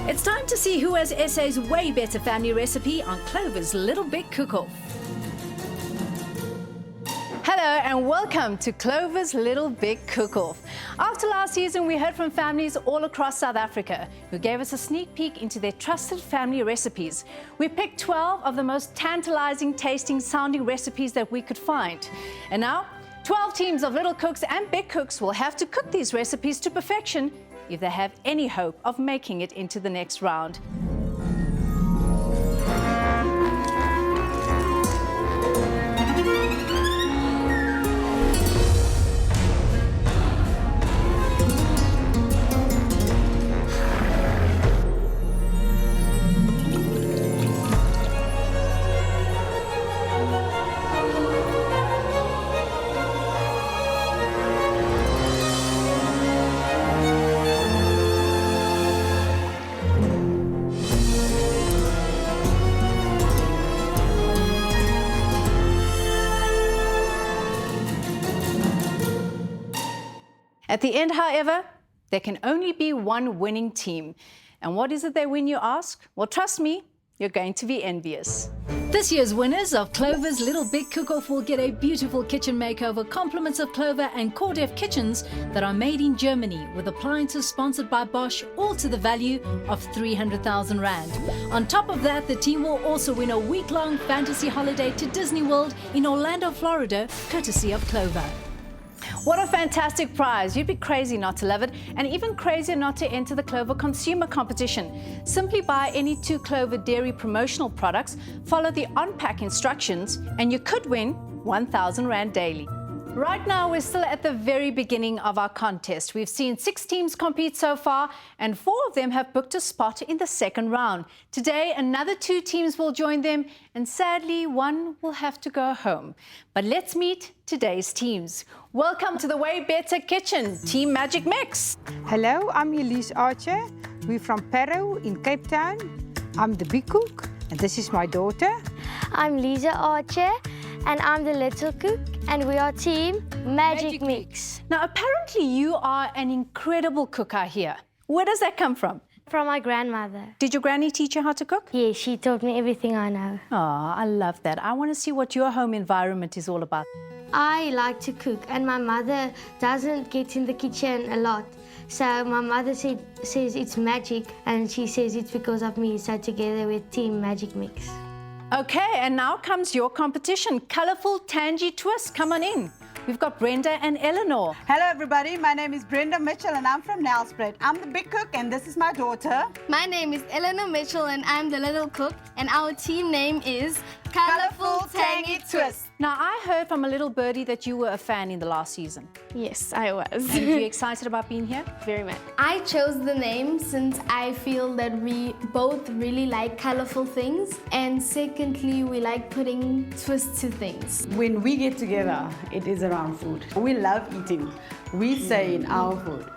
It's time to see who has SA's way better family recipe on Clover's Little Big Cook-Off. Hello and welcome to Clover's Little Big Cook-Off. After last season, we heard from families all across South Africa who gave us a sneak peek into their trusted family recipes. We picked 12 of the most tantalizing, tasting, sounding recipes that we could find. And now, 12 teams of little cooks and big cooks will have to cook these recipes to perfection if they have any hope of making it into the next round. At the end, however, there can only be one winning team. And what is it they win, you ask? Well, trust me, you're going to be envious. This year's winners of Clover's Little Big Cook-Off will get a beautiful kitchen makeover, compliments of Clover and Cordef kitchens that are made in Germany with appliances sponsored by Bosch, all to the value of 300,000 Rand. On top of that, the team will also win a week-long fantasy holiday to Disney World in Orlando, Florida, courtesy of Clover. What a fantastic prize. You'd be crazy not to love it, and even crazier not to enter the Clover Consumer Competition. Simply buy any 2 Clover dairy promotional products, follow the on-pack instructions, and you could win 1,000 Rand daily. Right now, we're still at the very beginning of our contest. We've seen 6 teams compete so far, and 4 of them have booked a spot in the second round. Today, another 2 teams will join them, and sadly, 1 will have to go home. But let's meet today's teams. Welcome to the Way Better Kitchen, Team Magic Mix. Hello, I'm Elise Archer. We're from Parow in Cape Town. I'm the big cook, and this is my daughter. I'm Lisa Archer, and I'm the little cook, and we are Team Magic Mix. Now, apparently you are an incredible cook, I hear. Where does that come from? From my grandmother. Did your granny teach you how to cook? Yes, she taught me everything I know. Oh, I love that. I want to see what your home environment is all about. I like to cook, and my mother doesn't get in the kitchen a lot. So my mother says it's magic, and she says it's because of me. So together we're Team Magic Mix. Okay, and now comes your competition. Colourful Tangy Twist, come on in. We've got Brenda and Eleanor. Hello everybody, my name is Brenda Mitchell and I'm from Nelspruit. I'm the big cook and this is my daughter. My name is Eleanor Mitchell and I'm the little cook, and our team name is Colourful Tangy Twist. Now, I heard from a little birdie that you were a fan in the last season. Yes, I was. And are you excited about being here? Very much. I chose the name since I feel that we both really like colorful things, and secondly, we like putting twists to things. When we get together, it is around food. We love eating. We say in our food,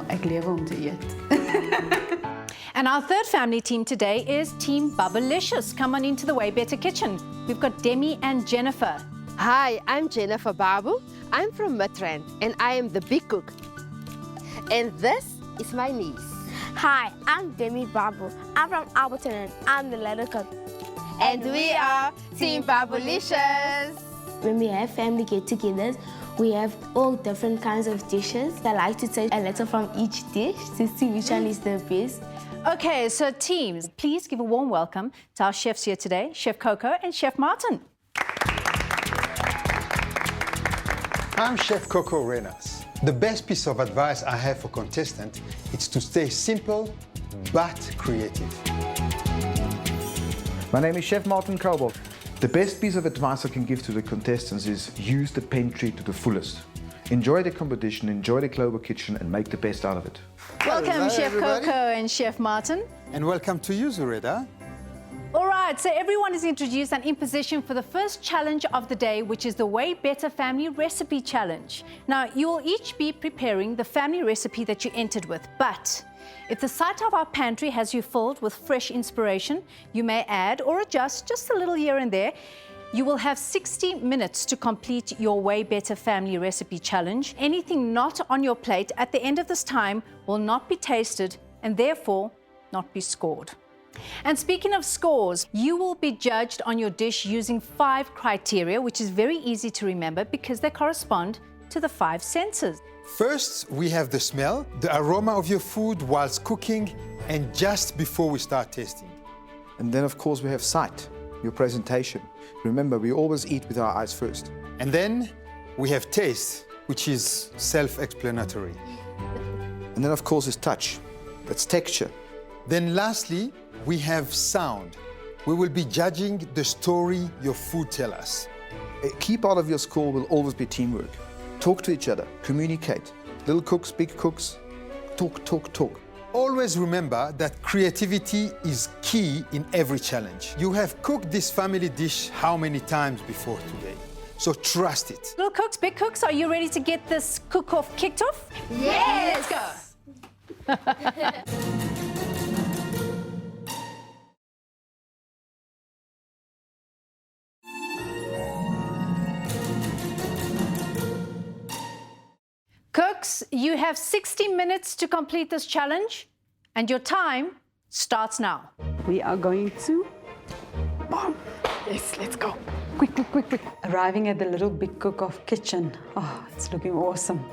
ek lewe om te eet. And our third family team today is Team Bubblicious. Come on into the Way Better Kitchen. We've got Demi and Jennifer. Hi, I'm Jennifer Babu. I'm from Midrand and I am the big cook. And this is my niece. Hi, I'm Demi Babu. I'm from Alberton, and I'm the little cook. And we are Team Bubblicious. When we have family get-togethers, we have all different kinds of dishes. I like to take a little from each dish to see which one is the best. Okay, so teams, please give a warm welcome to our chefs here today, Chef Coco and Chef Martin. I'm Chef Coco Reynolds. The best piece of advice I have for contestants is to stay simple but creative. My name is Chef Martin Cobalt. The best piece of advice I can give to the contestants is use the pantry to the fullest. Enjoy the competition, enjoy the Clover kitchen and make the best out of it. Welcome, Hello, Chef everybody. Coco and Chef Martin. And welcome to you, Zureda. All right, so everyone is introduced and in position for the first challenge of the day, which is the Way Better Family Recipe Challenge. Now, you'll each be preparing the family recipe that you entered with, but if the sight of our pantry has you filled with fresh inspiration, you may add or adjust just a little here and there. You will have 60 minutes to complete your Way Better Family Recipe Challenge. Anything not on your plate at the end of this time will not be tasted and therefore not be scored. And speaking of scores, you will be judged on your dish using 5 criteria, which is very easy to remember because they correspond to the 5 senses. First, we have the smell, the aroma of your food whilst cooking, and just before we start tasting. And then, of course, we have sight, your presentation. Remember, we always eat with our eyes first. And then we have taste, which is self-explanatory. And then, of course, is touch. That's texture. Then lastly, we have sound. We will be judging the story your food tells us. A key part of your score will always be teamwork. Talk to each other, communicate. Little cooks, big cooks, talk, talk, talk. Always remember that creativity is key in every challenge. You have cooked this family dish how many times before today? So trust it. Little cooks, big cooks, are you ready to get this cook-off kicked off? Yes! Let's go. Cooks, you have 60 minutes to complete this challenge, and your time starts now. We are going to... Mom. Yes, let's go. Quick, quick, quick, quick. Arriving at the little big cook-off kitchen. Oh, it's looking awesome.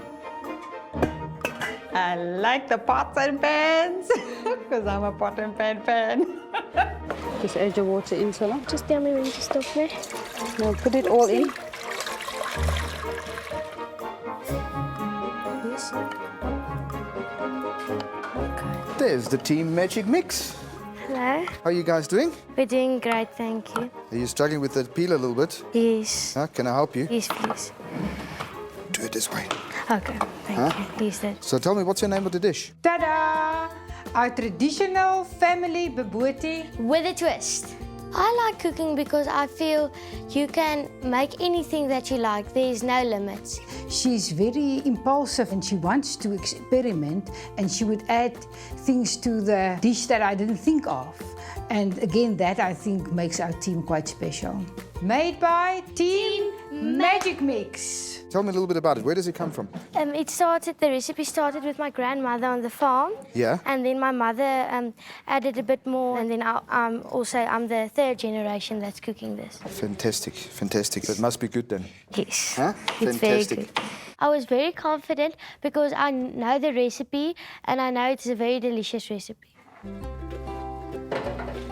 I like the pots and pans because I'm a pot and pan fan. Just add your water in, Sola. Just tell me when to stop there. Now put it all in. There's the Team Magic Mix. Hello. How are you guys doing? We're doing great, thank you. Are you struggling with the peel a little bit? Yes. Can I help you? Yes, please. Do it this way. Okay, thank you. Please, Dad. So tell me, what's your name of the dish? Ta-da! Our traditional family bobotie. With a twist. I like cooking because I feel you can make anything that you like. There's no limits. She's very impulsive and she wants to experiment, and she would add things to the dish that I didn't think of. And again, that I think makes our team quite special. Made by Team Magic Mix. Tell me a little bit about it. Where does it come from? The recipe started with my grandmother on the farm. Yeah. And then my mother added a bit more. And then I'm the 3rd generation that's cooking this. Fantastic, fantastic. It must be good then. Yes. Huh? It's Fantastic. very good. I was very confident because I know the recipe and I know it's a very delicious recipe.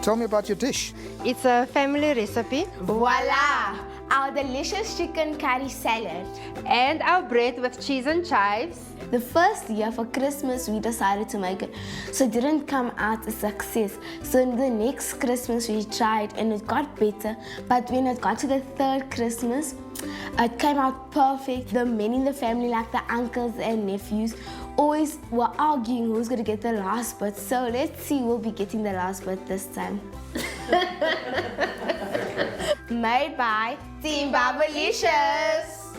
Tell me about your dish. It's a family recipe. Voila! Our delicious chicken curry salad. And our bread with cheese and chives. The first year for Christmas, we decided to make it, so it didn't come out a success. So the next Christmas, we tried and it got better. But when it got to the 3rd Christmas, it came out perfect. The men in the family, like the uncles and nephews, always were arguing who's going to get the last bit. So let's see, we'll be getting the last bit this time. Made by Team Barbalicious.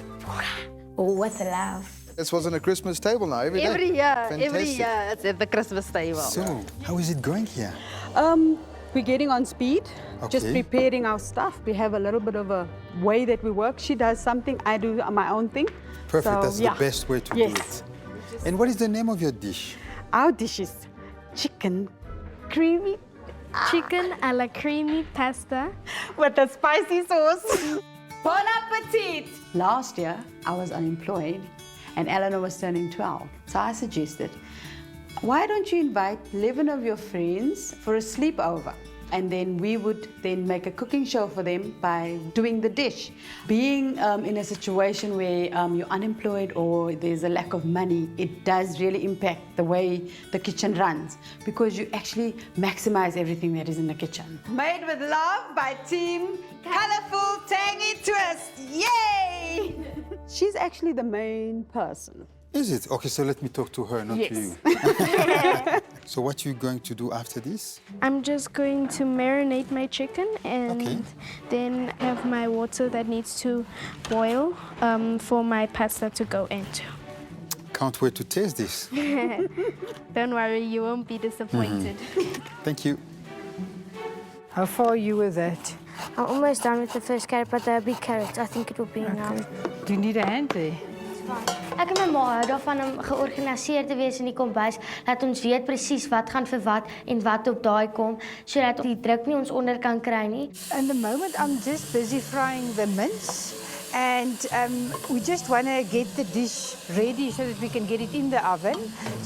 Oh, what a laugh. This was on a Christmas table now, every day. Every year Fantastic. it's at the Christmas table. So, how is it going here? We're getting on speed, just Okay. preparing our stuff. We have a little bit of a way that we work. She does something, I do my own thing. Perfect, So, that's yeah. the best way to Yes. do it. And what is the name of your dish? Our dish is chicken creamy Chicken a la creamy pasta. with a spicy sauce. Bon appetit! Last year, I was unemployed and Eleanor was turning 12. So I suggested, why don't you invite 11 of your friends for a sleepover? And then we would then make a cooking show for them by doing the dish. Being in a situation where you're unemployed or there's a lack of money, it does really impact the way the kitchen runs because you actually maximize everything that is in the kitchen. Made with love by Team Colorful Tangy Twist. Yay! She's actually the main person. Is it? Okay, so let me talk to her, not to you. So what are you going to do after this? I'm just going to marinate my chicken and Okay. then have my water that needs to boil for my pasta to go into. Can't wait to taste this. Don't worry, you won't be disappointed. Thank you. How far are you with that? I'm almost done with the first carrot, but they're big carrots. I think it will be enough. Do you need a hand there? Ek en my ma hou daarvan om georganiseerd te wees in die kombuis, dat ons weet presies wat gaan vir wat en wat op daai kom, sodat die druk nie ons onder kan kry nie. In the moment, I'm just busy frying the mince. And we just want to get the dish ready so that we can get it in the oven.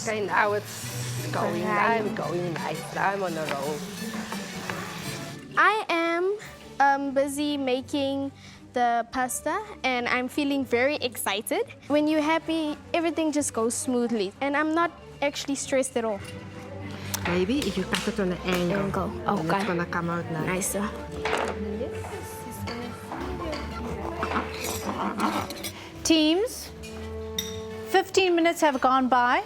Okay, now it's going. I'm going nice. I'm on a roll. I am busy making the pasta and I'm feeling very excited. When you're happy, everything just goes smoothly and I'm not actually stressed at all. Maybe if you cut it on an angle, Okay. it's gonna come out nice. Nice. Teams, 15 minutes have gone by.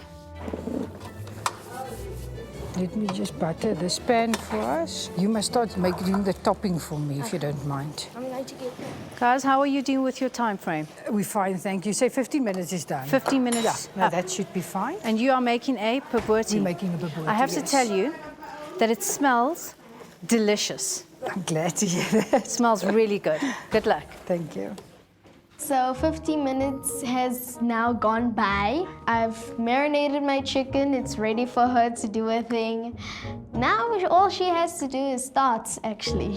Let me just butter this pan for us. You must start doing the topping for me, if you don't mind. I'm going to get Guys, how are you doing with your time frame? We're fine, thank you. Say 15 minutes is done. 15 minutes? Yeah, no, that should be fine. And you are making a pabooti. We're making a pabooti, I have to yes. tell you that it smells delicious. I'm glad to hear that. It smells really good. Good luck. Thank you. So 15 minutes has now gone by. I've marinated my chicken. It's ready for her to do her thing. Now all she has to do is start, actually.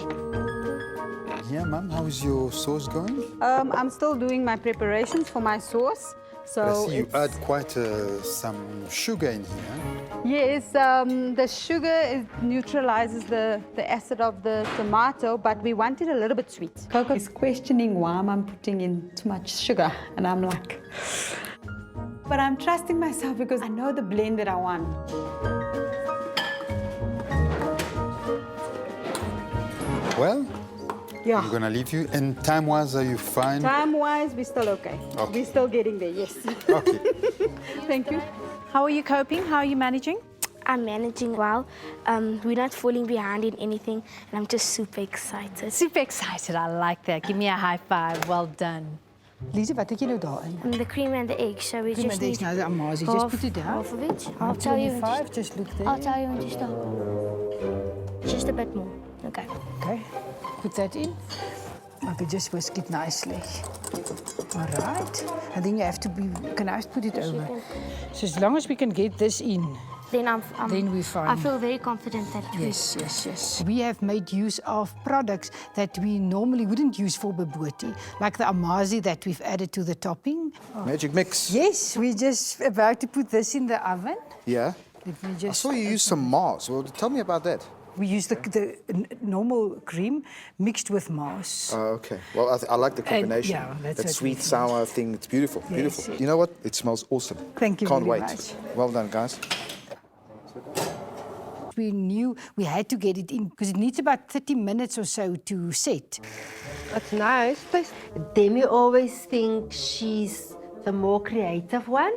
Yeah, Mum, how is your sauce going? I'm still doing my preparations for my sauce. I So see you add quite some sugar in here. yes, the sugar neutralizes the acid of the tomato, but we want it a little bit sweet. Coco is questioning why I'm putting in too much sugar, and I'm like, but I'm trusting myself because I know the blend that I want. Well, Yeah. I'm gonna leave you. And time-wise, are you fine? Time-wise, we're still okay. Okay. We're still getting there, yes. Okay. Thank you. How are you coping? How are you managing? I'm managing well. We're not falling behind in anything, and I'm just super excited. Super excited. I like that. Give me a high five. Well done. Lisa, wat het jy nou daarin? the cream and the egg, so we Cream just and eggs, need now the amazi. Just half, put it down. half of it. I'll tell you. 25, just look there. I'll tell you when to stop. Just a bit more. Okay. Okay, put that in. I could just whisk it nicely. All right, and then you have to be, can I put it over? So as long as we can get this in, Then then we're fine. I feel very confident that Yes, yes, yes. We have made use of products that we normally wouldn't use for bobotie, like the amazi that we've added to the topping. Magic mix. Yes, we're just about to put this in the oven. Yeah. Let me I just saw you use some Mars. Well, tell me about that. We use the normal cream mixed with mouse. Oh, okay. Well, I like the combination. yeah, that's that what sweet, we sour thing. It's beautiful, Yes, beautiful. yes. You know what? It smells awesome. Thank you Can't very wait. much. Well done, guys. We knew we had to get it in because it needs about 30 minutes or so to set. It's nice. Demi always thinks she's the more creative one,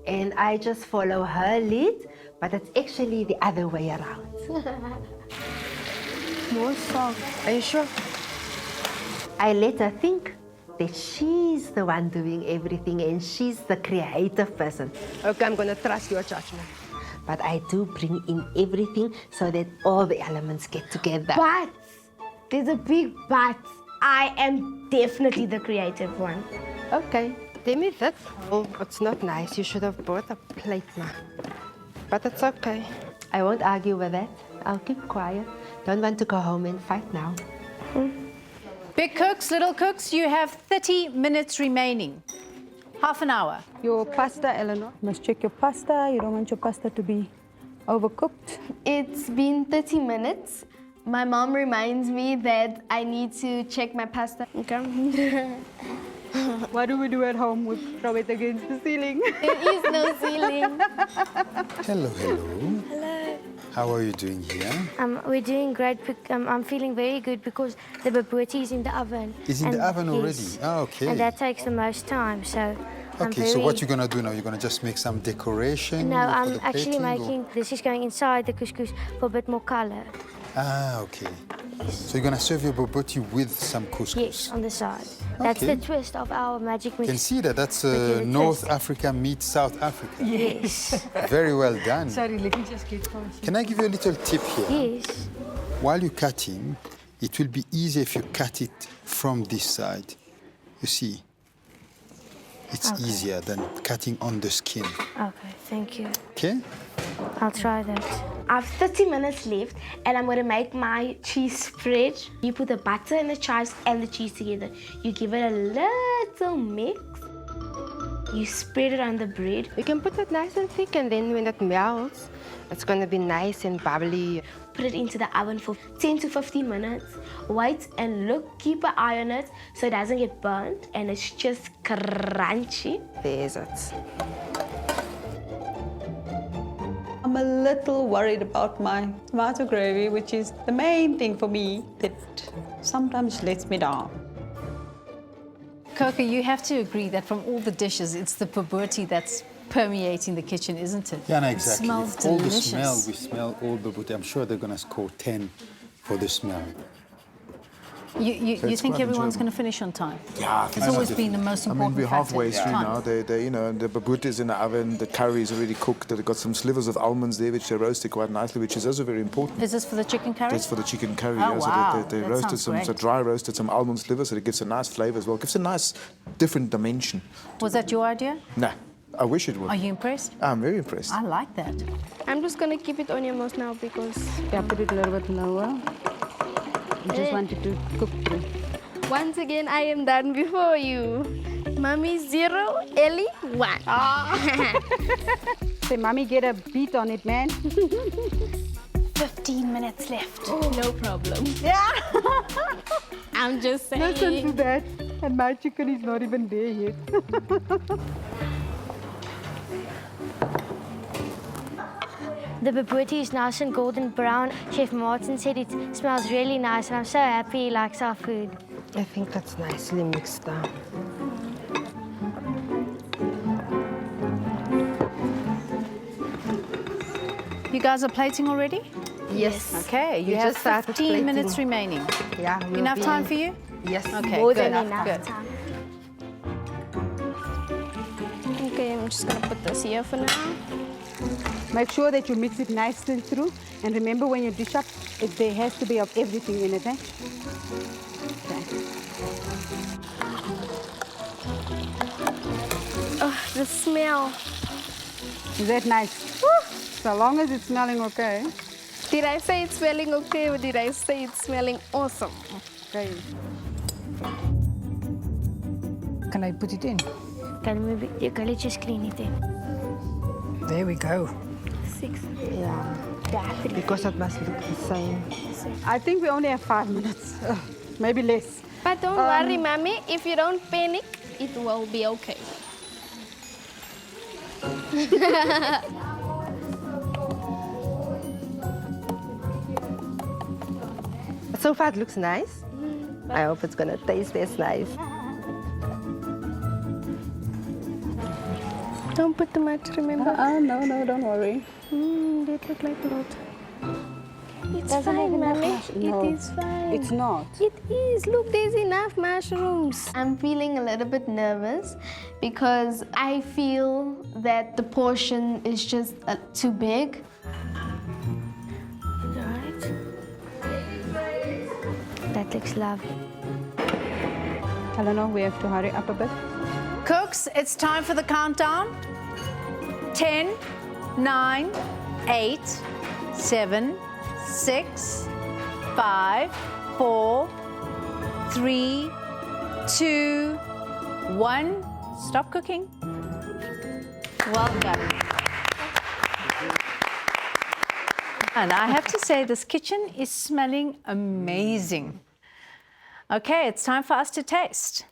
and I just follow her lead, but it's actually the other way around. more salt. Are you sure? I let her think that she's the one doing everything and she's the creative person. Okay, I'm gonna trust your judgment. But I do bring in everything so that all the elements get together. But there's a big but. I am definitely the creative one. Okay, Demi, that's oh, it's not nice. You should have brought a plate now. But it's okay. I won't argue with that. I'll keep quiet. Don't want to go home and fight now. Big cooks, little cooks, you have 30 minutes remaining. Half an hour. Your pasta, Eleanor. You must check your pasta. You don't want your pasta to be overcooked. It's been 30 minutes. My mom reminds me that I need to check my pasta. Okay. What do we do at home? We throw it against the ceiling. There is no ceiling. Hello, hello. Hello. How are you doing here? We're doing great. I'm feeling very good because the bobotie is in the oven. It's in the oven already? Oh, okay. And that takes the most time, so I'm Okay, very... so what you're gonna do now? You're gonna just make some decoration? No, for I'm the actually plating, or- making... This is going inside the couscous for a bit more color. Ah, okay. So you're gonna serve your bobotie with some couscous? Yes, on the side. That's Okay. the twist of our magic mix. You can see that that's With the North twist. Africa meets South Africa. Yes. Very well done. Sorry, let me just get close. Can I give you a little tip here? Yes. While you're cutting, it will be easier if you cut it from this side. You see? It's easier than cutting on the skin. Okay, thank you. Okay? I'll try that. I have 30 minutes left and I'm going to make my cheese spread. You put the butter and the chives and the cheese together. You give it a little mix. You spread it on the bread. You can put it nice and thick, and then when it melts, it's going to be nice and bubbly. Put it into the oven for 10 to 15 minutes. Wait and look, keep an eye on it so it doesn't get burnt and it's just crunchy. There's it. I'm a little worried about my tomato gravy, which is the main thing for me that sometimes lets me down. Coco, you have to agree that from all the dishes, it's the pabooti that's permeating the kitchen, isn't it? Yeah, no, exactly. It smells All delicious. the smell, we smell all the pabooti. I'm sure they're going to score 10 for the smell. You it's think quite everyone's enjoyable. going to finish on time? Yeah, It's always been the most I important mean, we're halfway factor, through time. now. They, you know, the baboot is in the oven. The curry is already cooked. They've got some slivers of almonds there, which they roasted quite nicely, which is also very important. Is this for the chicken curry? That's for the chicken curry. Oh, yeah. wow. So they That roasted sounds some, so great. dry roasted some almond slivers, so it gives a nice flavour as well. Gives a nice, different dimension. Was that your idea? Nah, I wish it would. Are you impressed? I'm very impressed. I like that. I'm just gonna keep it on your mouth now because Yeah, put it a little bit lower. I just want it to cook through. once again I am done before you. Mommy 0, Ellie 1. Say, Mommy, get a beat on it, man. 15 minutes left. No problem. I'm just saying. Listen to that. And my chicken is not even there yet. The pabooti is nice and golden brown. Chef Martin said it smells really nice and I'm so happy he likes our food. I think that's nicely mixed now. You guys are plating already? Yes. Okay, you We have just started 15 plating. minutes remaining. Yeah. we'll Enough be- time for you? Yes. Okay, More good. than enough Good. time. Okay, I'm just gonna put this here for now. Make sure that you mix it nicely through. And remember, when you dish up, there has to be of everything in it, eh? Okay. Oh, the smell. Is that nice? So long as it's smelling okay. Did I say it's smelling okay or did I say it's smelling awesome? Okay. Can I put it in? You can just clean it in. There we go. 6. Yeah. Because it must look the same. I think we only have 5 minutes. Maybe less. But don't worry, Mommy. If you don't panic, it will be okay. So far it looks nice. I hope it's gonna taste as nice. Don't put too much, remember? No, don't worry. That look like a lot. It's Doesn't have fine, enough Mommy. No, It is fine. It's not. It is. Look, there's enough mushrooms. I'm feeling a little bit nervous because I feel that the portion is just too big. Alright. That looks lovely. Eleanor, we have to hurry up a bit. Cooks, it's time for the countdown. 10, 9, 8, 7, 6, 5, 4, 3, 2, 1. Stop cooking. Well done. And I have to say, this kitchen is smelling amazing. Okay, it's time for us to taste.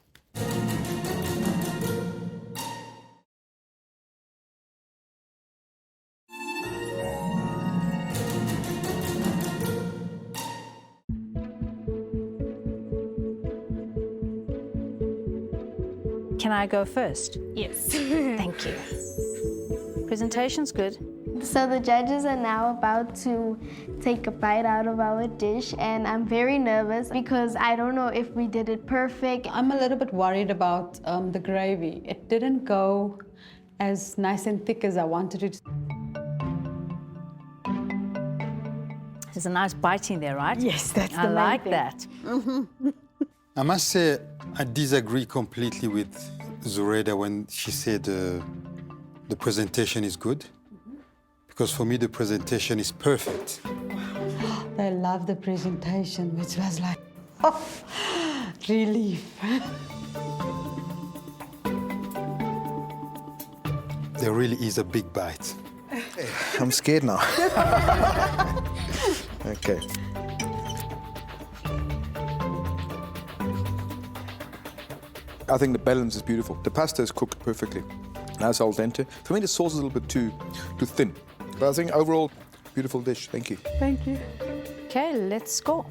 Can I go first? Yes. Thank you. Presentation's good. So the judges are now about to take a bite out of our dish and I'm very nervous because I don't know if we did it perfect. I'm a little bit worried about the gravy. It didn't go as nice and thick as I wanted it. There's a nice bite in there, right? Yes, that's the I main like thing. that. I must say, I disagree completely with Zoraida when she said the presentation is good. Because for me, the presentation is perfect. They love the presentation, which was like, oh, relief. There really is a big bite. I'm scared now. Okay. I think the balance is beautiful. The pasta is cooked perfectly. Nice al dente. For me, the sauce is a little bit too thin. But I think overall, beautiful dish. Thank you. Thank you. Okay, let's go.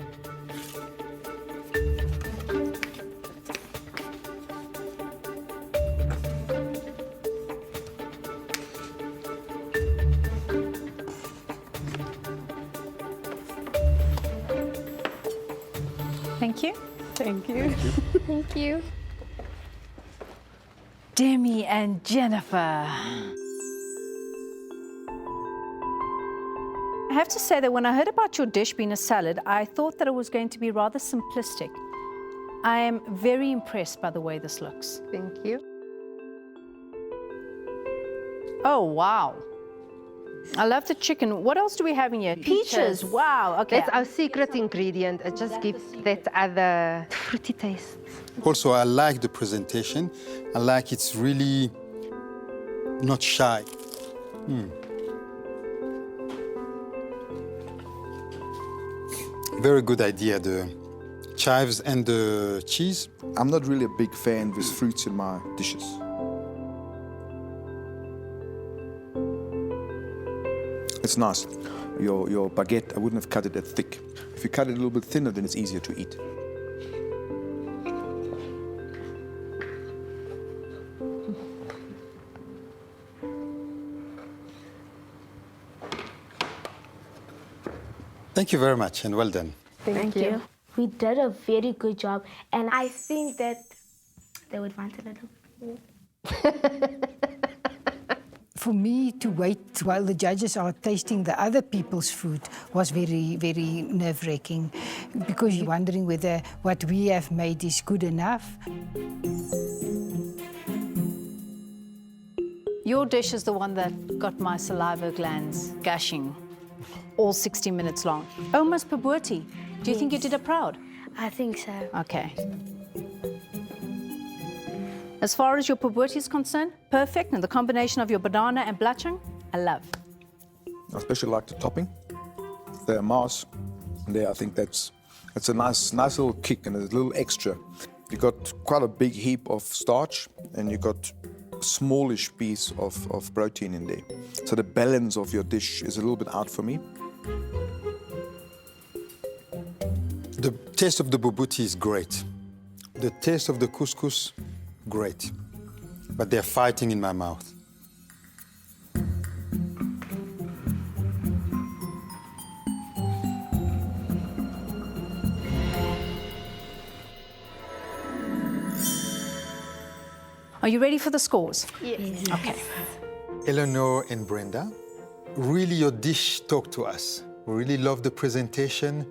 Thank you. Thank you. Thank you. Demi and Jennifer. I have to say that when I heard about your dish being a salad, I thought that it was going to be rather simplistic. I am very impressed by the way this looks. Thank you. Oh, wow. I love the chicken. What else do we have in here? Peaches. Wow. Okay. That's our secret ingredient. It just gives that other fruity taste. Also, I like the presentation. I like it's really not shy. Very good idea, the chives and the cheese. I'm not really a big fan with fruits in my dishes. It's nice. Your baguette, I wouldn't have cut it that thick. If you cut it a little bit thinner, then it's easier to eat. Thank you very much and well done. Thank you. We did a very good job, and I think that they would want a little more. For me to wait while the judges are tasting the other people's food was very, very nerve-wracking because you're wondering whether what we have made is good enough. Your dish is the one that got my saliva glands gushing all 60 minutes long. Oma's Pabuti. Do you think you did her proud? I think so. Okay. As far as your Pabuti is concerned, perfect. And the combination of your banana and blatchang, I love. I especially like the topping. The mass there, I think that's a nice little kick and a little extra. You got quite a big heap of starch and you got a smallish piece of protein in there. So the balance of your dish is a little bit out for me. The taste of the bobotie is great. The taste of the couscous, great. But they're fighting in my mouth. Are you ready for the scores? Yes. Okay. Eleanor and Brenda, really your dish talked to us. We really love the presentation.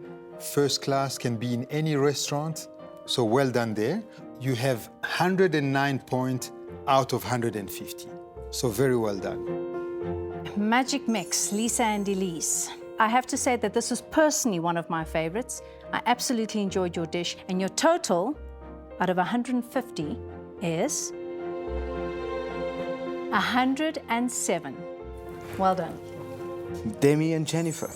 First class, can be in any restaurant. So well done there. You have 109 points out of 150. So very well done. Magic Mix, Lisa and Elise. I have to say that this was personally one of my favorites. I absolutely enjoyed your dish. And your total out of 150 is 107. Well done. Demi and Jennifer.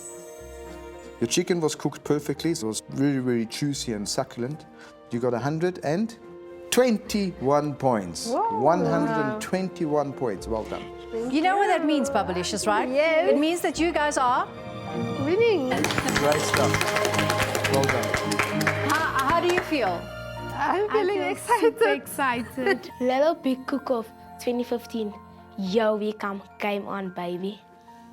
Your chicken was cooked perfectly. It was very, very juicy and succulent. You got 121 points. Whoa. 121 points. Well done. You know what that means, Bubblicious, right? Yes. It means that you guys are Winning. Great stuff. Well done. How do you feel? I'm feeling super excited. Little Big Cook-Off 2015. Yo, we come. Game on, baby.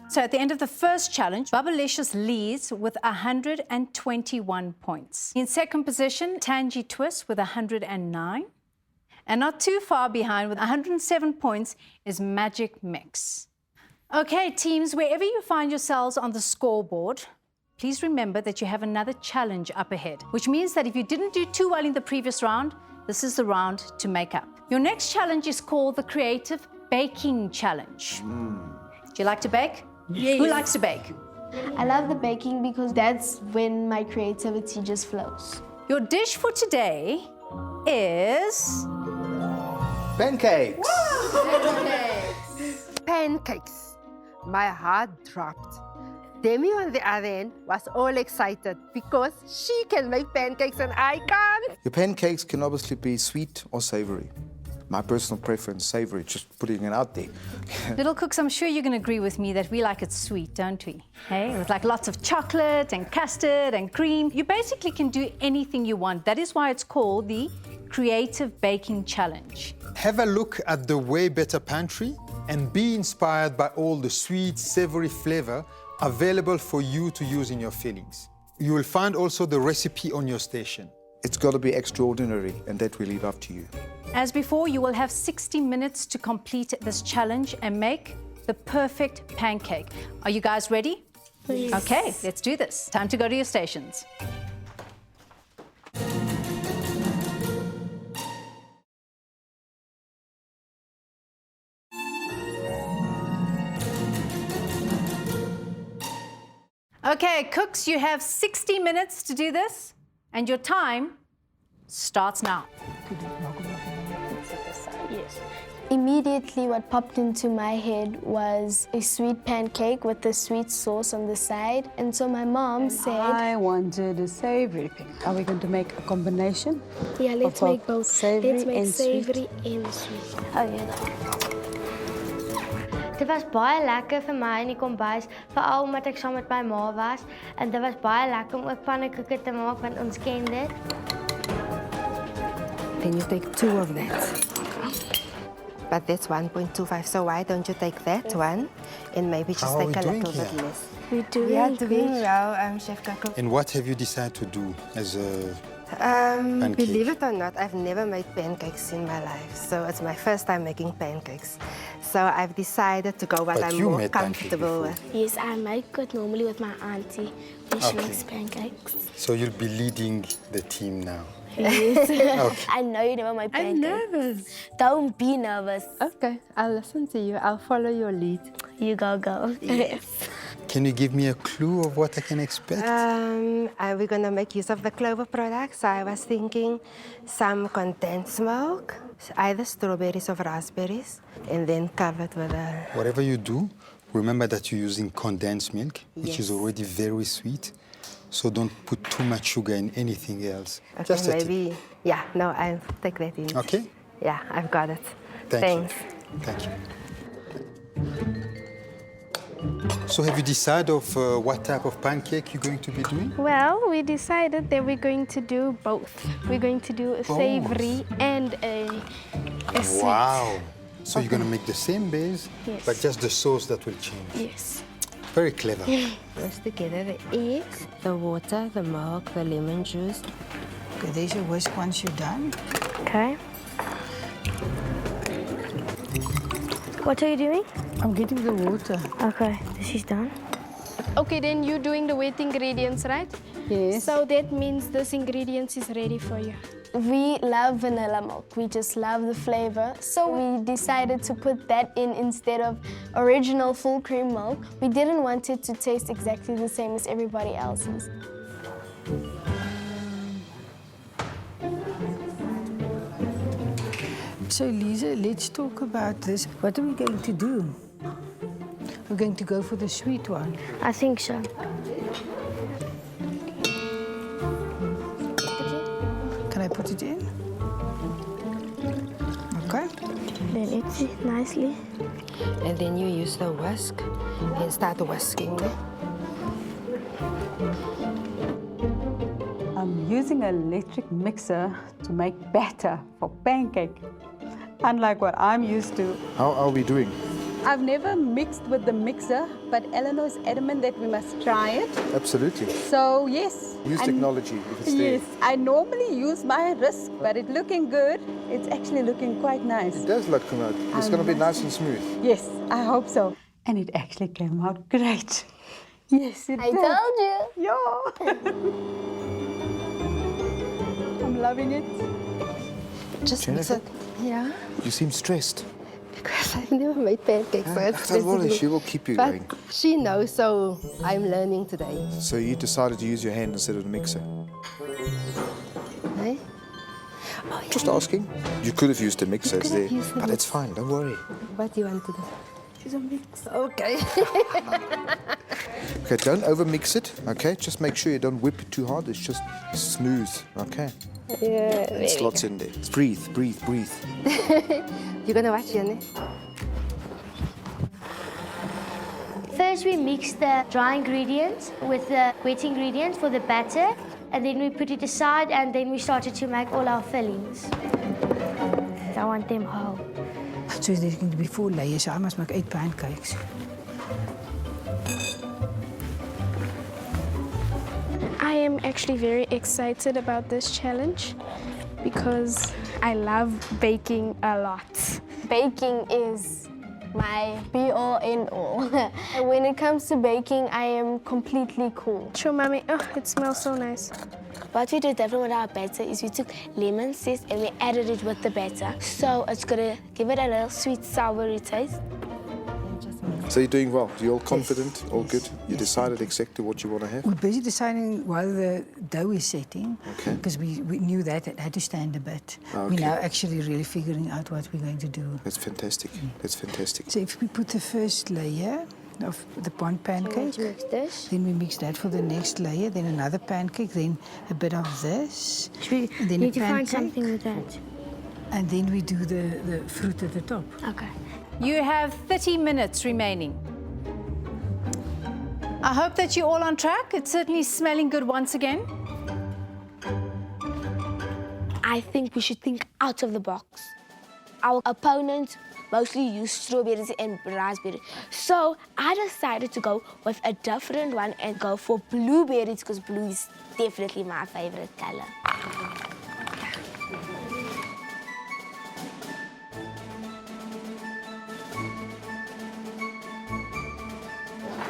So at the end of the first challenge, Bubblicious leads with 121 points. In second position, Tangy Twist with 109. And not too far behind with 107 points is Magic Mix. Okay, teams, wherever you find yourselves on the scoreboard, please remember that you have another challenge up ahead, which means that if you didn't do too well in the previous round, This is the round to make up. Your next challenge is called the Creative Baking Challenge. Do you like to bake? Yes. Who likes to bake? I love the baking because that's when my creativity just flows. Your dish for today is... Pancakes! Pancakes. My heart dropped. Demi, on the other end, was all excited because she can make pancakes and I can't. Your pancakes can obviously be sweet or savory. My personal preference, savory, just putting it out there. Little cooks, I'm sure you're going to agree with me that we like it sweet, don't we? Hey, with like lots of chocolate and custard and cream. You basically can do anything you want. That is why it's called the Creative Baking Challenge. Have a look at the Way Better Pantry and be inspired by all the sweet, savory flavor available for you to use in your fillings. You will find also the recipe on your station. It's got to be extraordinary, and that we leave up to you. As before, you will have 60 minutes to complete this challenge and make the perfect pancake. Are you guys ready? Yes. Okay, let's do this. Time to go to your stations. Okay, cooks, you have 60 minutes to do this, and your time starts now. Yes. Immediately what popped into my head was a sweet pancake with the sweet sauce on the side. And so my mom said, I wanted a savory thing. Are we going to make a combination? Yeah, let's Of make both. savory Let's make and sweet? savory and sweet. oh yeah. Dit was baie lekker vir my in die kombuis, veral omdat ek saam met my ma was. En dit was baie lekker om ook pannekoeke te maak want ons ken dit. Then you take 2 of that. But that's 1.25, so why don't you take that one and maybe just How are take we a doing little bit here? less? We're doing We are good. doing well, Chef Coco. And what have you decided to do as a Believe it or not, I've never made pancakes in my life, so it's my first time making pancakes. So I've decided to go what But I'm you more made pancake comfortable before. with. Yes, I make it normally with my auntie when she Okay. makes pancakes. So you'll be leading the team now. Yes. Okay. I know you never make I'm pancakes. nervous. Don't be nervous. Okay, I'll listen to you. I'll follow your lead. You go. Yes. Can you give me a clue of what I can expect? We're going to make use of the Clover products. So I was thinking some condensed milk, either strawberries or raspberries, and then covered with a... Whatever you do, remember that you're using condensed milk, which is Yes. already very sweet. So don't put too much sugar in anything else. Okay, Just a tip. maybe... Yeah, no, I'll take that in. Okay? Yeah, I've got it. Thank Thanks. you. Thank you. So have you decided of what type of pancake you're going to be doing? Well, we decided that we're going to do both. We're going to do a savory and a sweet. Wow. So you're going to make the same base, Yes. but just the sauce that will change. Yes. Very clever. Mix together the eggs, the water, the milk, the lemon juice. Okay, there's your whisk once you're done. Okay. What are you doing? I'm getting the water. Okay, this is done. Okay, then you're doing the wet ingredients, right? Yes. So that means this ingredients is ready for you. We love vanilla milk. We just love the flavor. So we decided to put that in instead of original full cream milk. We didn't want it to taste exactly the same as everybody else's. So Lisa, let's talk about this. What are we going to do? We're going to go for the sweet one. I think so. Can I put it in? Okay. Then it's it nicely. And then you use the whisk and start whisking. I'm using an electric mixer to make batter for pancake, unlike what I'm used to. How are we doing? I've never mixed with the mixer, but Eleanor is adamant that we must try it. Absolutely. So yes. Use And- technology if it's there. Yes, I normally use my wrist, but it's looking good. It's actually looking quite nice. It does look good. It's going to be nice and smooth. Yes, I hope so. And it actually came out great. Yes, it I did. told you. Yeah. I'm loving it. Just mix Jennifer? it. Yeah. You seem stressed. Because I've never made pancakes, so it's Don't worry, stressing she me. will keep you But going. she knows, so I'm learning today. So you decided to use your hand instead of the mixer. Eh? Just asking. You could have used the mixer, it's could there. have used the But it's fine, don't worry. What do you want to do? She's a mix. Okay. Okay, don't over mix it, okay? Just make sure you don't whip it too hard. It's just smooth, okay? Yeah. And slots in there. Breathe, breathe, breathe. You're gonna watch, Jenny? First, we mix the dry ingredients with the wet ingredients for the batter, and then we put it aside, and then we started to make all our fillings. I want them whole. So there's going to be 4 layers, so I must make 8 pancakes. I am actually very excited about this challenge because I love baking a lot. Baking is my be-all, end-all. When it comes to baking, I am completely cool. Sure, Mommy. Oh, it smells so nice. What we did different with our batter is we took lemon zest and we added it with the batter. So it's gonna give it a little sweet, soury taste. So you're doing well. You're all confident, all good. You decided exactly what you want to have. We're busy deciding while the dough is setting, Okay. because we knew that it had to stand a bit. Okay. We're now actually really figuring out what we're going to do. That's fantastic. That's fantastic. So if we put the first layer of the one pancake, To mix this. then we mix that for the next layer, then another pancake, then a bit of this, We and then need a to find pancake, something with that. and then we do the fruit at the top. Okay. You have 30 minutes remaining. I hope that you're all on track. It's certainly smelling good once again. I think we should think out of the box. Our opponents mostly use strawberries and raspberries. So I decided to go with a different one and go for blueberries because blue is definitely my favorite color.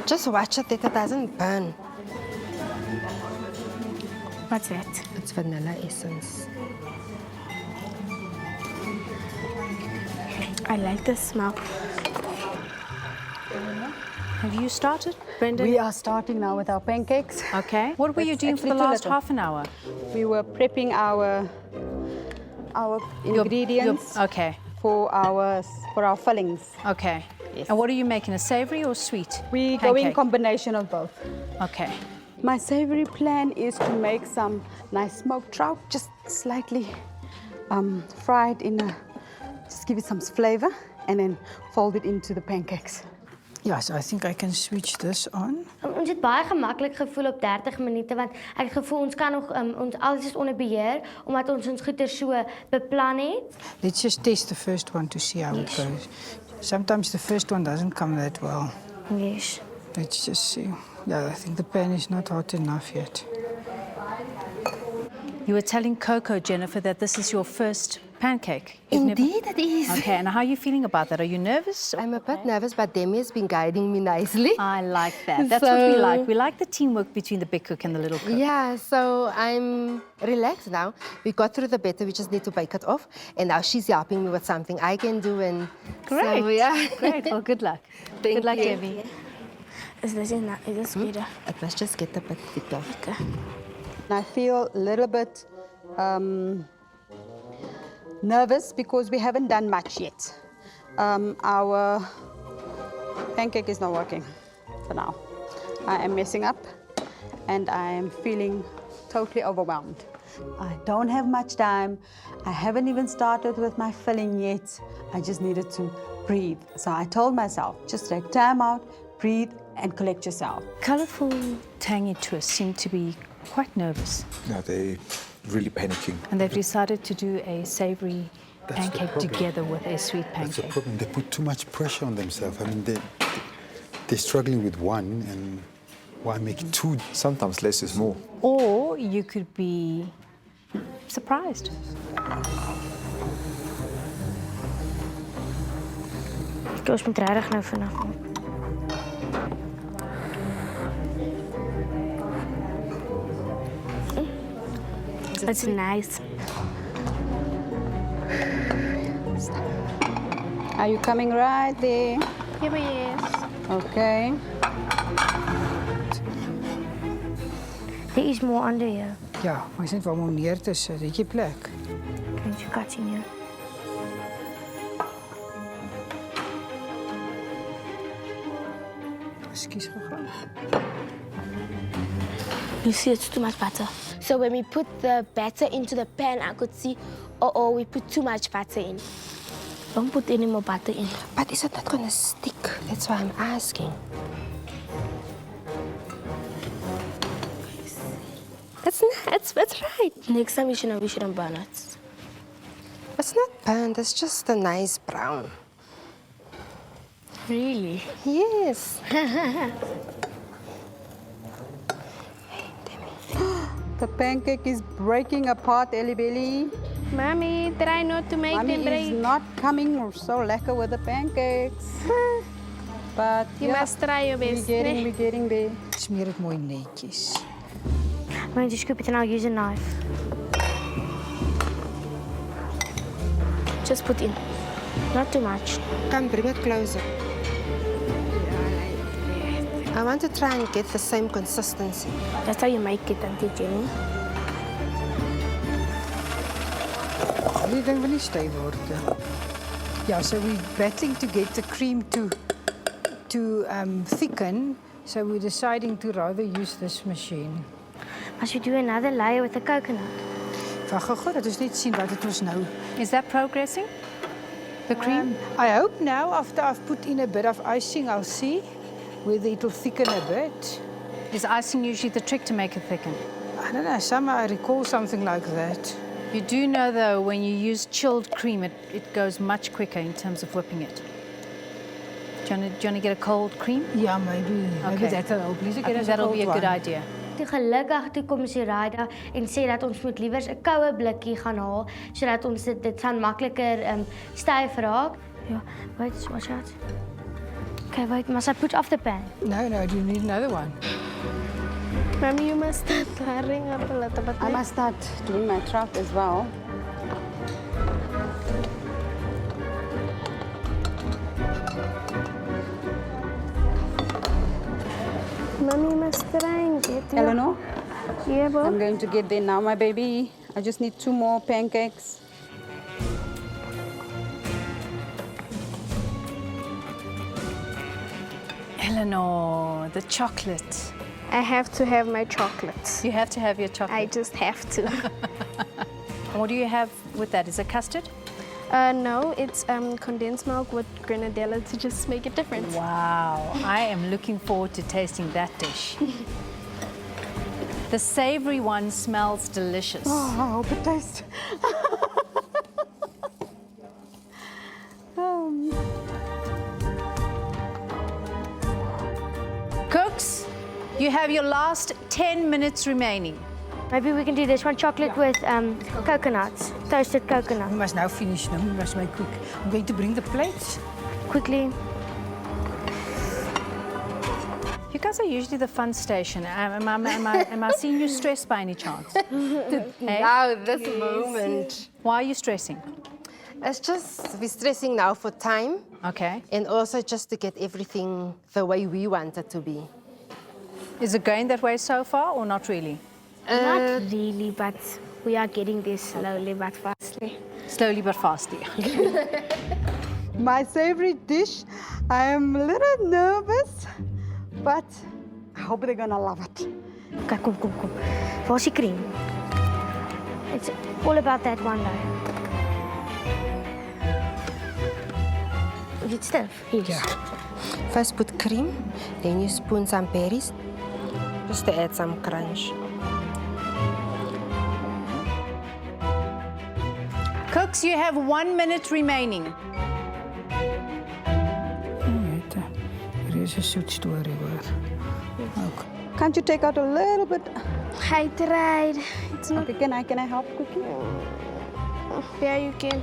Just watch it that it doesn't burn. What's that? It's vanilla essence. I like the smell. Have you started, Brendan? We are starting now with our pancakes. Okay. What were you It's doing for the actually too last little. half an hour? We were prepping our ingredients Okay. for our fillings. Okay. Yes. And what are you making, a savory or sweet? We go in pancake? combination of both. Okay. My savory plan is to make some nice smoked trout, just slightly fried just give it some flavor, and then fold it into the pancakes. Yeah, so I think I can switch this on. Ons het baie gemaklik gevoel op 30 minute want ek het gevoel ons kan nog ons alles is onder beheer omdat ons goeie so beplan het. Let's just test the first one to see how it goes. Sometimes the first one doesn't come that well. Yes. Let's just see. Yeah, I think the pan is not hot enough yet. You were telling Coco, Jennifer, that this is your first pancake. You've never- Indeed, it is. Okay, and how are you feeling about that? Are you nervous? I'm a bit nervous, but Demi has been guiding me nicely. I like that. That's what we So- like. We like the teamwork between the big cook and the little cook. Yeah, so I'm relaxed now. We got through the batter, we just need to bake it off. And now she's helping me with something I can do. And Great. So, yeah. Great. Well, good luck. Thank good luck, you. Debbie. Is this enough? Is this better? It must just get a bit thicker. Okay. And I feel a little bit nervous because we haven't done much yet. Our pancake is not working for now. I am messing up and I am feeling totally overwhelmed. I don't have much time. I haven't even started with my filling yet. I just needed to breathe. So I told myself, just take time out, breathe, and collect yourself. Colourful, tangy twists seem to be quite nervous. No, they're really panicking. And they've decided to do a savoury That's the pancake problem. together with a sweet That's the pancake. problem. They put too much pressure on themselves. I mean, they're struggling with one, and why make it two? Sometimes less is more. Or you could be surprised. Ons moet regtig nou vinnig. It's nice. Are you coming right there? Yes. Okay. There is more under here. Ja, maar is net waar om neer te sit. Het jy plek? Can you cut in here? Ekskuus gegaan. You see, it's too much butter. So when we put the batter into the pan, I could see, oh, we put too much butter in. Don't put any more butter in. But is it not going to stick? That's why I'm asking. That's right. Next time we shouldn't burn it. It's not burnt, it's just a nice brown. Really? Yes. The pancake is breaking apart, Ellie Belly. Mommy, try not to make Mommy them break. is not coming so lekker with the pancakes. But You must try your best. we're getting there. Smeer dit mooi netjies. I'm going to scoop it and I'll use a knife. Just put in. Not too much. Come, bring it closer. I want to try and get the same consistency. That's how you make it, Auntie Jenny. Die ding wil nie styf word nie. Yeah, so we're battling to get the cream to thicken. So we're deciding to rather use this machine. Must we do another layer with the coconut? Wag gou dat ons net sien wat het ons nou. Is that progressing? The cream? I hope now after I've put in a bit of icing, I'll see whether it'll thicken a bit. Is icing usually the trick to make it thicken? I don't know, somehow I recall something like that. You do know, though, when you use chilled cream, it goes much quicker in terms of whipping it. Do you want to get a cold cream? Yeah, maybe Okay. that'll help. Please I get think us a that'll be a cold good one. idea. Toe gelukkig toe kom Shiraida en sê dat ons moet liewers 'n koue blikkie gaan haal sodat ons dit van makliker styf raak. Ja, wait, watch out. Okay, wait, must I put off the pan? No, you need another one. Mommy, you must start hurrying up a little bit. I must start doing my trout as well. Mommy, you must try and get it. Eleanor, Yeah, Bo. I'm going to get there now, my baby. I just need 2 more pancakes. Eleanor, the chocolate. I have to have my chocolates. You have to have your chocolate. I just have to. What do you have with that? Is it custard? No, it's condensed milk with grenadella to just make it different. Wow, I am looking forward to tasting that dish. The savory one smells delicious. Oh, I hope it tastes. Cooks, you have your last 10 minutes remaining. Maybe we can do this one chocolate with coconuts, toasted coconut. We must now finish now. We must make quick. I'm going to bring the plates. Quickly. You guys are usually the fun station. Am I seeing you stressed by any chance? Hey? Now, this moment. Why are you stressing? It's just, we're stressing now for time Okay. and also just to get everything the way we want it to be. Is it going that way so far or not really? Not really, but we are getting there slowly but fastly. Slowly but fastly. My favorite dish. I am a little nervous, but I hope they're gonna love it. Okay, kom. Waar's die cream? It's all about that one though. Is it stiff? Yes. First put cream, then you spoon some berries, just to add some crunch. Cooks, you have 1 minute remaining. Hier is 'n soet storie hoor. Okay. Can't you take out a little bit? I tried. It's not. Okay, can I help quickly? Yeah, you can.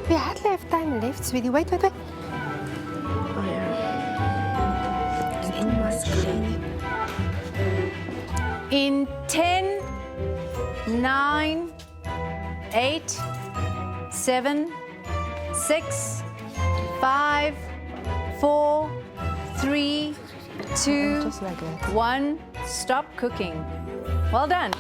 We hardly have time left, sweetie. Wait. Oh yeah. It's almost clean. In 10, 9, 8, 7, 6, 5, 4, 3, 2, Just like that. 1. Stop cooking. Well done.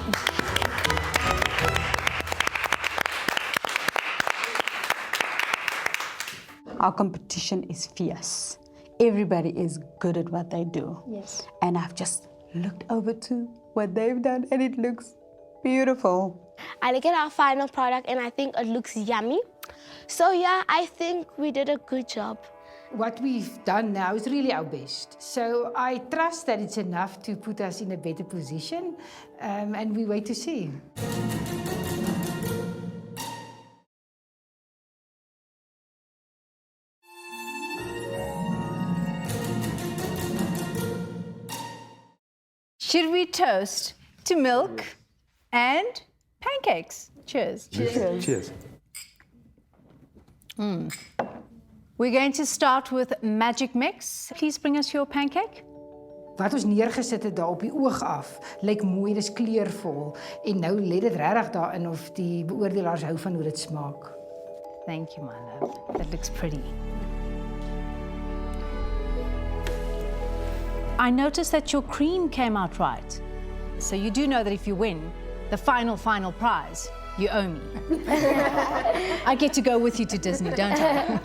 Our competition is fierce. Everybody is good at what they do. Yes. And I've just looked over to what they've done and it looks beautiful. I look at our final product and I think it looks yummy. So yeah, I think we did a good job. What we've done now is really our best. So I trust that it's enough to put us in a better position, and we wait to see. Should we toast to milk and pancakes? Cheers. Cheers. We're going to start with magic mix. Please bring us your pancake. Wat ons neergesit het daar op die oog af, lyk mooi, dis kleurvol. En nou let dit regtig daarin of die beoordelaars hou van hoe dit smaak. Thank you, my love. That looks pretty. I noticed that your cream came out right. So you do know that if you win the final prize, you owe me. I get to go with you to Disney, don't I?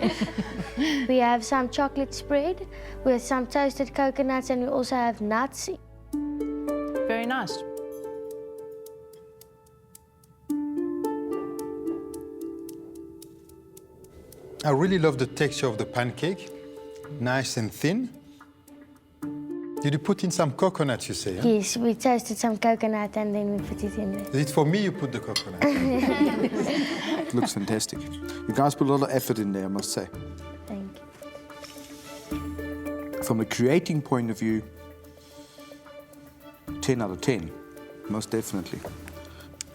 We have some chocolate spread with some toasted coconuts, and we also have nuts. Very nice. I really love the texture of the pancake. Nice and thin. Did you put in some coconut, you say? Huh? Yes, we toasted some coconut and then we put it in there. Is it for me you put the coconut? It looks fantastic. You guys put a lot of effort in there, I must say. Thank you. From a creating point of view, 10 out of 10, most definitely.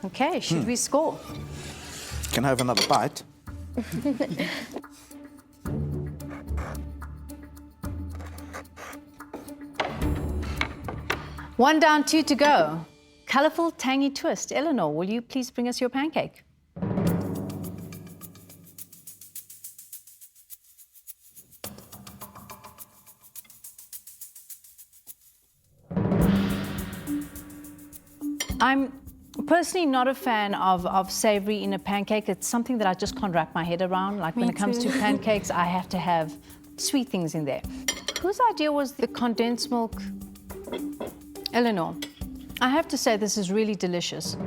Okay, should we score? Can I have another bite? One down, 2 to go. Colourful, tangy twist. Eleanor, will you please bring us your pancake? I'm personally not a fan of savoury in a pancake. It's something that I just can't wrap my head around. Like when it comes to pancakes, I have to have sweet things in there. Whose idea was the condensed milk? Eleanor, I have to say this is really delicious.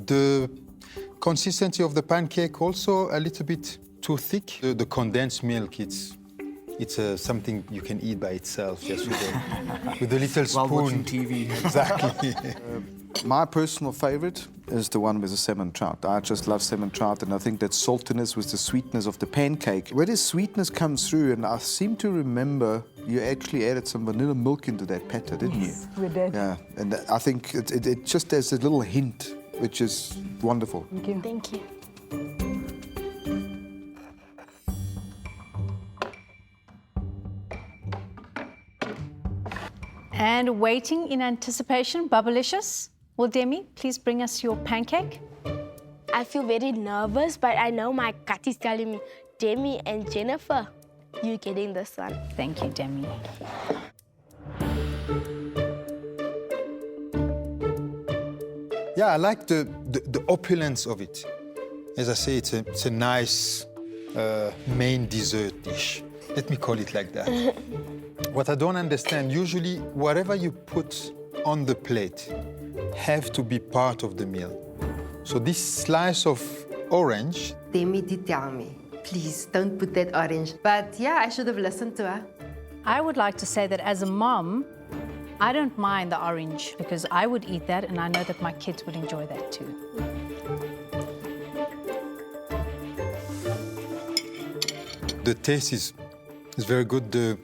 The consistency of the pancake also a little bit too thick. The condensed milk, it's something you can eat by itself, just with a little spoon. While watching TV. Exactly. My personal favorite is the one with the salmon trout. I just love salmon trout, and I think that saltiness with the sweetness of the pancake, where the sweetness comes through, and I seem to remember you actually added some vanilla milk into that pata, didn't you? We did. Yeah, and I think it just has a little hint, which is wonderful. Thank you. Thank you. And waiting in anticipation, Bubblicious. Will Demi please bring us your pancake? I feel very nervous, but I know my gut is telling me, Demi and Jennifer, you're getting this one. Thank you, Demi. Yeah, I like the opulence of it. As I say, it's a nice main dessert dish. Let me call it like that. What I don't understand, usually whatever you put on the plate have to be part of the meal. So this slice of orange... Demi did tell me, please don't put that orange. But yeah, I should have listened to her. I would like to say that as a mom, I don't mind the orange because I would eat that and I know that my kids would enjoy that too. The taste is very good. The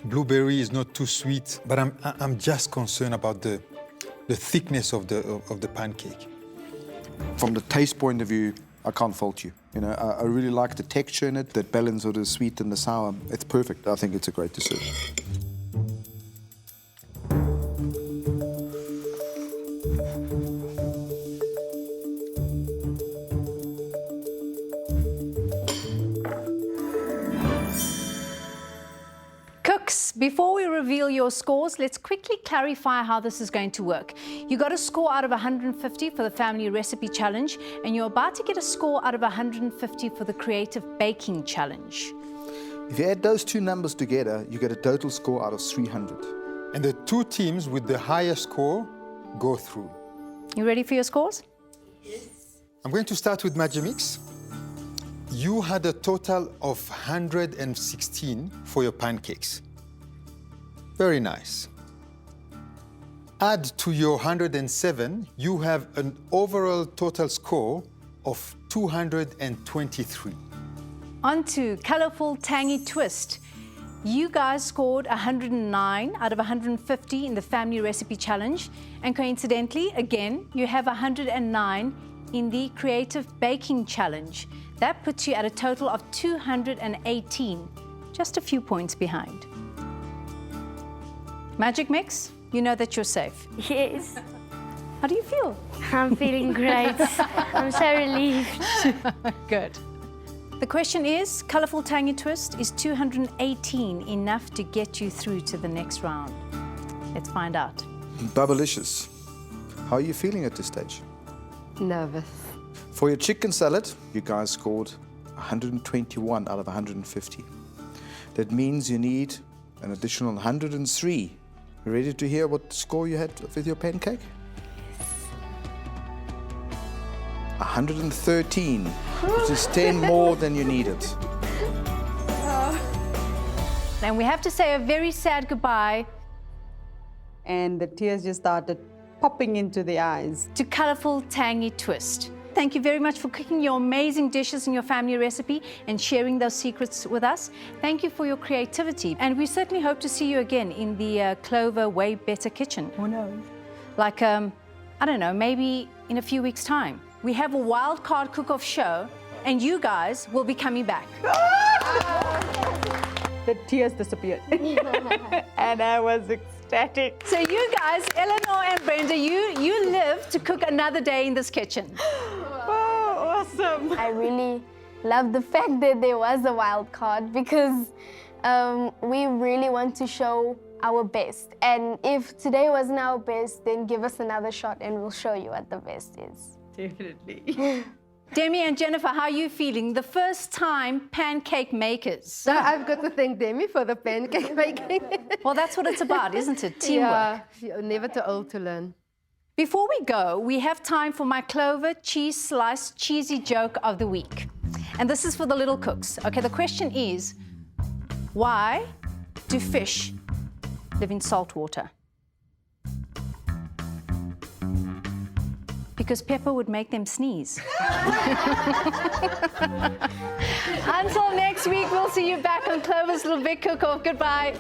blueberry is not too sweet, but I'm just concerned about the thickness of the pancake. From the taste point of view, I can't fault you. You know, I really like the texture in it, that balance of the sweet and the sour. It's perfect. I think it's a great dessert. reveal your scores, let's quickly clarify how this is going to work. You got a score out of 150 for the Family Recipe Challenge, and you're about to get a score out of 150 for the Creative Baking Challenge. If you add those two numbers together, you get a total score out of 300. And the two teams with the highest score go through. You ready for your scores? I'm going to start with Magimix. You had a total of 116 for your pancakes. Very nice. Add to your 107, you have an overall total score of 223. On to Colourful Tangy Twist. You guys scored 109 out of 150 in the Family Recipe Challenge. And coincidentally, again, you have 109 in the Creative Baking Challenge. That puts you at a total of 218, just a few points behind. Magic Mix, you know that you're safe. Yes, How do you feel? I'm feeling great. I'm so relieved. Good. The question is, Colourful Tangy Twist, is 218 enough to get you through to the next round? Let's find out. Bubblicious. How are you feeling at this stage? Nervous. For your chicken salad, you guys scored 121 out of 150. That means you need an additional 103. You ready to hear what score you had with your pancake? Yes. 113, which is 10 more than you needed. And we have to say a very sad goodbye And the tears just started popping into the eyes. to Colourful Tangy Twist. Thank you very much for cooking your amazing dishes in your family recipe and sharing those secrets with us. Thank you for your creativity. And we certainly hope to see you again in the Clover Way Better Kitchen. Who knows? Like, I don't know, maybe in a few weeks' time. We have a wild card cook-off show and you guys will be coming back. The tears disappeared. And I was ecstatic. So you guys, Eleanor and Brenda, you live to cook another day in this kitchen. Oh, awesome. I really love the fact that there was a wild card because we really want to show our best. And if today wasn't our best, then give us another shot and we'll show you what the best is. Definitely. Demi and Jennifer, how are you feeling? The first time pancake makers. So I've got to thank Demi for the pancake making. Well, that's what it's about, isn't it? Teamwork. Yeah, you're never too old to learn. Before we go, we have time for my Clover cheese slice cheesy joke of the week. And this is for the little cooks. Okay, the question is, why do fish live in salt water? Because pepper would make them sneeze. Until next week, we'll see you back on Clover's Little Big Cook-Off. Goodbye.